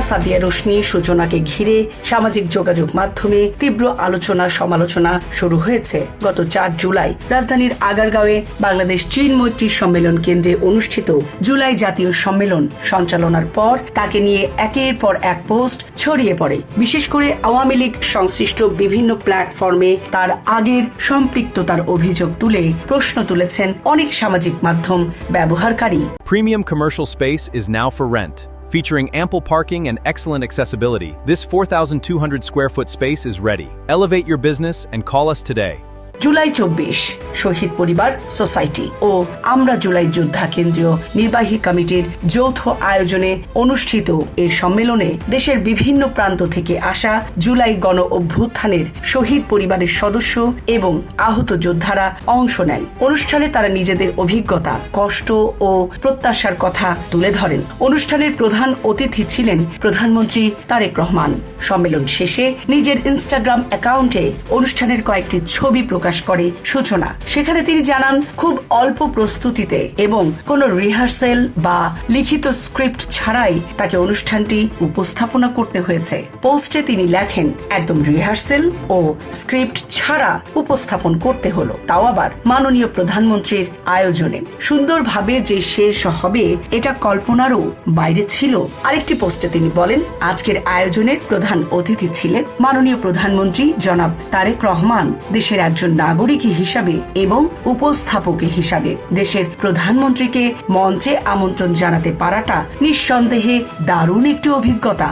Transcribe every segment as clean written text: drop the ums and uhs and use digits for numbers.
সাদিয়া রোশনি সূচনাকে ঘিরে সামাজিক যোগাযোগ মাধ্যমে তীব্র আলোচনা সমালোচনা শুরু হয়েছে। গত 4 জুলাই রাজধানীর আগারগাঁওয়ে বাংলাদেশ চীন মৈত্রী সম্মেলন কেন্দ্রে অনুষ্ঠিত জুলাই জাতীয় সম্মেলন সঞ্চালনার পর তাকে নিয়ে একের পর এক পোস্ট ছড়িয়ে পড়ে। বিশেষ করে আওয়ামী লীগ সংশ্লিষ্ট বিভিন্ন প্ল্যাটফর্মে তার আগের সম্পৃক্ততার অভিযোগ তুলে প্রশ্ন তুলেছেন অনেক সামাজিক মাধ্যম ব্যবহারকারী। Premium commercial space is now for rent. Featuring ample parking and excellent accessibility, this 4,200 square foot space is ready. Elevate your business and call us today. July 24 শহীদ পরিবার সোসাইটি ও আমরা জুলাই যোদ্ধা কেন্দ্রীয় নির্বাহী কমিটির যৌথ আয়োজনে অনুষ্ঠিত এই সম্মেলনে দেশের বিভিন্ন প্রান্ত থেকে আসা জুলাই গণ অভ্যুত্থানের শহীদ পরিবারের সদস্য এবং আহত যোদ্ধারা অংশ নেন। অনুষ্ঠানে তারা নিজেদের অভিজ্ঞতা, কষ্ট ও প্রত্যাশার কথা তুলে ধরেন। অনুষ্ঠানের প্রধান অতিথি ছিলেন প্রধানমন্ত্রী তারেক রহমান। সম্মেলন শেষে নিজের ইনস্টাগ্রাম অ্যাকাউন্টে অনুষ্ঠানের কয়েকটি ছবি প্রকাশ করে সূচনা। সেখানে তিনি জানান, খুব অল্প প্রস্তুতিতে এবং কোনো রিহার্সেল বা লিখিত স্ক্রিপ্ট ছাড়াই তাকে অনুষ্ঠানটি উপস্থাপনা করতে হয়েছে। পোস্টে তিনি লেখেন, একদম রিহার্সেল ও স্ক্রিপ্ট ছাড়া উপস্থাপন করতে হলো, তাও আবার মাননীয় প্রধানমন্ত্রীর আয়োজনে। সুন্দরভাবে যে শেষ হবে এটা কল্পনারও বাইরে ছিল। আরেকটি পোস্টে তিনি বলেন, আজকের আয়োজনের প্রধান অতিথি ছিলেন মাননীয় প্রধানমন্ত্রী জনাব তারেক রহমান। দেশের একজন নাগরিক হিসাবে এবং উপস্থাপক হিসাবে দেশের প্রধানমন্ত্রীকে মঞ্চে আমন্ত্রণ জানাতে পারাটা নিঃসন্দেহে দারুণ একটি অভিজ্ঞতা।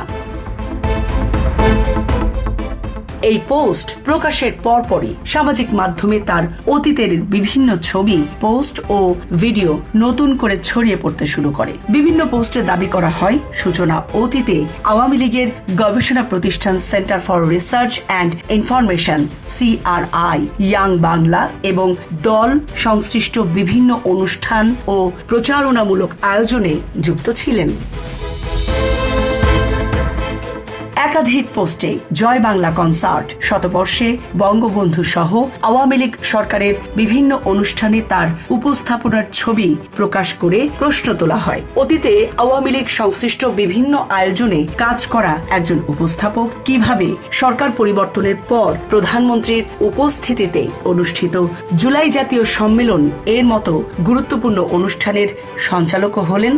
এই পোস্ট প্রকাশের পরপরই সামাজিক মাধ্যমে তার অতীতের বিভিন্ন ছবি, পোস্ট ও ভিডিও নতুন করে ছড়িয়ে পড়তে শুরু করে। বিভিন্ন পোস্টে দাবি করা হয়, সূচনা অতীতে আওয়ামী লীগের গবেষণা প্রতিষ্ঠান centre for research and information CRI, young Bangla এবং দল সংশ্লিষ্ট বিভিন্ন অনুষ্ঠান ও প্রচারণামূলক আয়োজনে যুক্ত ছিলেন। একাধিক পোস্টে জয় বাংলা কনসার্ট, শতবর্ষে বঙ্গবন্ধু সহ আওয়ামী লীগ সরকারের বিভিন্ন অনুষ্ঠানে তার উপস্থাপনার ছবি প্রকাশ করে প্রশ্ন তোলা হয়। অতীতে আওয়ামী লীগ সংশ্লিষ্ট বিভিন্ন আয়োজনে কাজ করা একজন উপস্থাপক কিভাবে সরকার পরিবর্তনের পর প্রধানমন্ত্রীর উপস্থিতিতে অনুষ্ঠিত জুলাই জাতীয় সম্মেলন এর মতো গুরুত্বপূর্ণ অনুষ্ঠানের সঞ্চালক হলেন।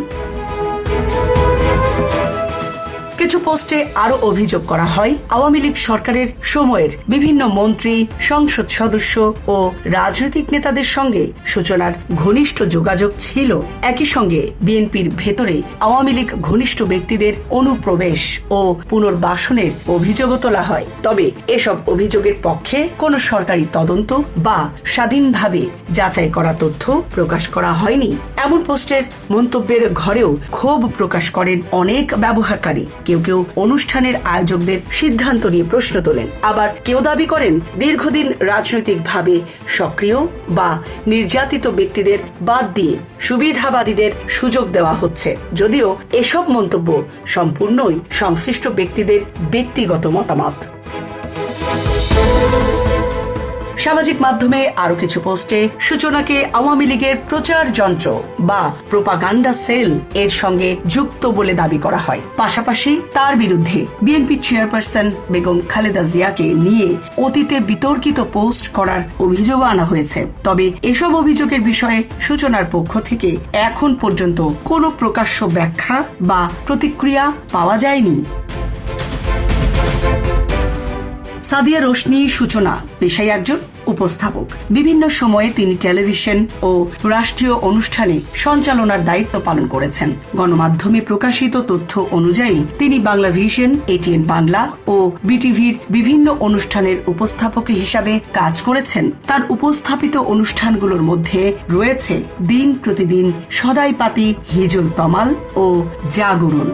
কিছু পোস্টে আরো অভিযোগ করা হয়, আওয়ামী লীগ সরকারের সময়ের বিভিন্ন মন্ত্রী, সংসদ সদস্য ও রাজনৈতিক নেতাদের সঙ্গে সূচনার ঘনিষ্ঠ যোগাযোগ ছিল। একই সঙ্গে বিএনপির ভেতরে আওয়ামী লীগ ঘনিষ্ঠ ব্যক্তিদের অনুপ্রবেশ ও পুনর্বাসনের অভিযোগও তোলা হয়। তবে এসব অভিযোগের পক্ষে কোনো সরকারি তদন্ত বা স্বাধীনভাবে যাচাই করা তথ্য প্রকাশ করা হয়নি। এমন পোস্টের মন্তব্যের ঘরেও ক্ষোভ প্রকাশ করেন অনেক ব্যবহারকারী। কেউ কেউ অনুষ্ঠানের আয়োজকদের সিদ্ধান্ত নিয়ে প্রশ্ন তোলেন, আবার কেউ দাবি করেন দীর্ঘদিন রাজনৈতিকভাবে সক্রিয় বা নির্যাতিত ব্যক্তিদের বাদ দিয়ে সুবিধাবাদীদের সুযোগ দেওয়া হচ্ছে। যদিও এসব মন্তব্য সম্পূর্ণই সংশ্লিষ্ট ব্যক্তিদের ব্যক্তিগত মতামত। সামাজিক মাধ্যমে আরো কিছু পোস্টে সূচনাকে আওয়ামী লীগের প্রচার যন্ত্র বা প্রোপাগান্ডা সেল এর সঙ্গে যুক্ত বলে দাবি করা হয়। পাশাপাশি তার বিরুদ্ধে বিএনপি চেয়ারপারসন বেগম খালেদা জিয়াকে নিয়ে অতীতে বিতর্কিত পোস্ট করার অভিযোগও আনা হয়েছে। তবে এসব অভিযোগের বিষয়ে সূচনার পক্ষ থেকে এখন পর্যন্ত কোনো প্রকাশ্য ব্যাখ্যা বা প্রতিক্রিয়া পাওয়া যায়নি। সাদিয়া রোশনি সূচনা পেশায় একজন উপস্থাপক। বিভিন্ন সময়ে তিনি টেলিভিশন ও রাষ্ট্রীয় অনুষ্ঠানে সঞ্চালনার দায়িত্ব পালন করেছেন। গণমাধ্যমে প্রকাশিত তথ্য অনুযায়ী তিনি বাংলা ভিশন, ATN বাংলা ও বিটিভির বিভিন্ন অনুষ্ঠানের উপস্থাপক হিসাবে কাজ করেছেন। তার উপস্থাপিত অনুষ্ঠানগুলোর মধ্যে রয়েছে দিন প্রতিদিন, সদাই পাতি, হিজুল তমাল ও জাগরণ।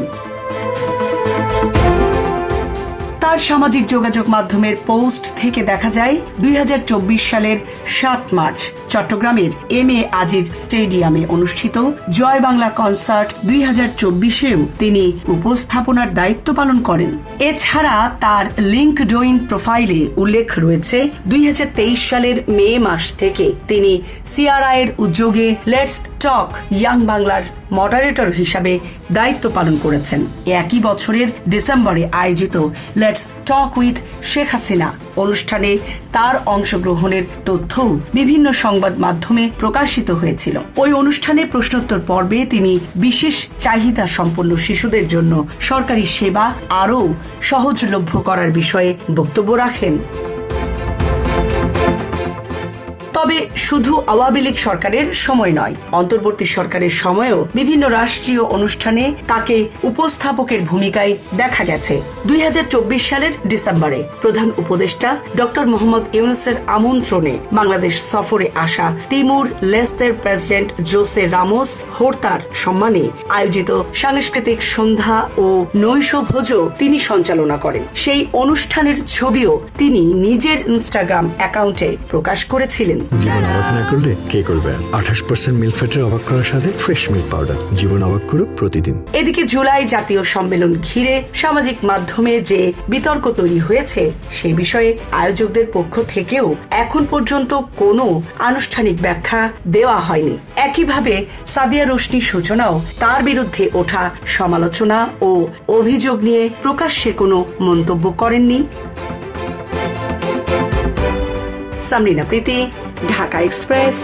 তার বুধবার সামাজিক যোগাযোগ মাধ্যমের পোস্ট থেকে দেখা যায় 2024 সালের 7 মার্চ চট্টগ্রামের এম.এ. আজিজ স্টেডিয়ামে অনুষ্ঠিত জয় বাংলা কনসার্ট 2024-এও তিনি উপস্থাপনার দায়িত্ব পালন করেন। এছাড়া তার লিঙ্কডইন প্রোফাইলে উল্লেখ রয়েছে 2023 সালের মে মাস থেকে তিনি সিআরআই এর উদ্যোগে লেটস টক ইয়াং বাংলার মডারেটর হিসাবে দায়িত্ব পালন করেছেন। একই বছরের ডিসেম্বরে আয়োজিত let's talk with Sheikh Hasina অনুষ্ঠানে তার অংশগ্রহণের তথ্যও বিভিন্ন সংবাদ মাধ্যমে প্রকাশিত হয়েছিল। ওই অনুষ্ঠানে প্রশ্নোত্তর পর্বে তিনি বিশেষ চাহিদা সম্পন্ন শিশুদের জন্য সরকারি সেবা আরও সহজলভ্য করার বিষয়ে বক্তব্য রাখেন। তবে শুধু আওয়ামী লীগ সরকারের সময় নয়, অন্তর্বর্তী সরকারের সময়েও বিভিন্ন রাষ্ট্রীয় অনুষ্ঠানে তাকে উপস্থাপকের ভূমিকায় দেখা গেছে। 2024 সালের ডিসেম্বরে প্রধান উপদেষ্টা ডক্টর মোহাম্মদ ইউনূসের আমন্ত্রণে বাংলাদেশ সফরে আসা তিমুর লেস্তের প্রেসিডেন্ট জোসে রামোস হোর্তার সম্মানে আয়োজিত সাংস্কৃতিক সন্ধ্যা ও নৈশভোজও তিনি সঞ্চালনা করেন। সেই অনুষ্ঠানের ছবিও তিনি নিজের ইনস্টাগ্রাম অ্যাকাউন্টে প্রকাশ করেছিলেন। জীবন অবাক না করলে কে করবে? 28% মিল্ক ফ্যাটের অবাক করার সাথে ফ্রেশ মিল্ক পাউডার। জীবন অবাক করুক প্রতিদিন। এদিকে জুলাই জাতীয় সম্মেলন ঘিরে সামাজিক মাধ্যমে যে বিতর্ক তৈরি হয়েছে সে বিষয়ে আয়োজকদের পক্ষ থেকেও এখন পর্যন্ত কোনো আনুষ্ঠানিক ব্যাখ্যা দেওয়া হয়নি। একইভাবে সাদিয়া রোশনির সূচনাও তার বিরুদ্ধে ওঠা সমালোচনা ও অভিযোগ নিয়ে প্রকাশ্যে কোনো মন্তব্য করেননি। সামরিনা প্রীতি, ঢাকা এক্সপ্রেস।